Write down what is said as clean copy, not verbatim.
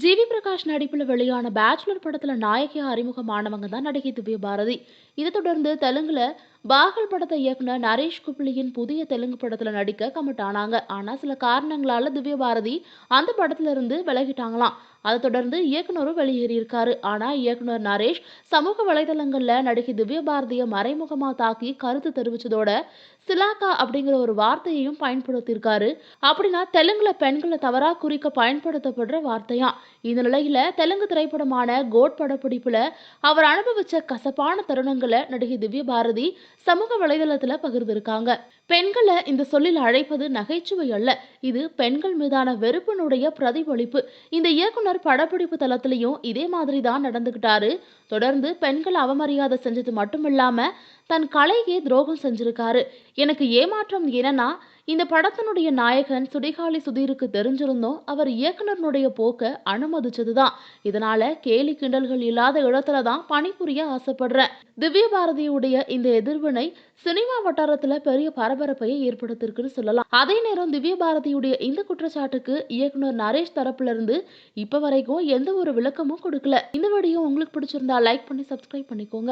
GV Prakash நடிப்புல வெளியான bachelor படத்துல நாயகியா அறிமுகமானவங்க தான் நடிகை திவ்யா பாரதி. இதை தொடர்ந்து தெலுங்குல பாகல் படத்தை இயக்குனர் நரேஷ் குப்ளியின் புதிய தெலுங்கு படத்துல நடிக்க கமிட் ஆனாங்க. ஆனா சில காரணங்களால திவ்யா பாரதி அந்த படத்துல இருந்து விலகிட்டாங்களாம். அதை தொடர்ந்து இயக்குனரும் வெளியேறியிருக்காரு. ஆனா இயக்குனர் நரேஷ் சமூக வலைதளங்கள்ல நடிகை திவ்யா பாரதியை மறைமுகமா தாக்கி கருத்து தெரிவிச்சதோட சிலாக்கா அப்படிங்கிற ஒரு வார்த்தையையும் பயன்படுத்தியிருக்காரு. அப்படின்னா தெலுங்குல பெண்களை தவறா குறிக்க பயன்படுத்தப்படுற வார்த்தையா. இந்த நிலையில தெலுங்கு திரைப்படமான கோட் படப்பிடிப்புல அவர் அனுபவிச்ச கசப்பான தருணங்களை நடிகை திவ்யா பாரதி சமூக வலைதளத்துல பகிர்ந்திருக்காங்க. பெண்களை இந்த சொல்லில் அழைப்பது நகைச்சுவை அல்ல, இது பெண்கள் மீதான வெறுப்பினுடைய பிரதிபலிப்பு. இந்த இயக்குனர் படப்பிடிப்பு தளத்திலையும் இதே மாதிரி தான் நடந்துகிட்டாரு. தொடர்ந்து பெண்கள் அவமரியாதை செஞ்சது மட்டுமில்லாம தன் கலையே துரோகம் செஞ்சிருக்காரு. எனக்கு ஏமாற்றம் என்னன்னா, இந்த படத்தினுடைய நாயகன் சுடிகாலி சுதீருக்கு தெரிஞ்சிருந்தோம் அவர் இயக்குனருடைய போக்க அனுமதிச்சதுதான். இதனால கேலி கிண்டல்கள் இல்லாத இடத்துல தான் பணிபுரிய ஆசைப்படுறேன். திவ்ய பாரதியுடைய இந்த எதிர்வினை சினிமா வட்டாரத்துல பெரிய பரபரப்பையை ஏற்படுத்திருக்குன்னு சொல்லலாம். அதே நேரம் திவ்ய பாரதியுடைய இந்த குற்றச்சாட்டுக்கு இயக்குனர் நரேஷ் தரப்புல இருந்து இப்ப வரைக்கும் எந்த ஒரு விளக்கமும் கொடுக்கல. இந்த வீடியோ உங்களுக்கு பிடிச்சிருந்தா லைக் பண்ணி சப்ஸ்கிரைப் பண்ணிக்கோங்க.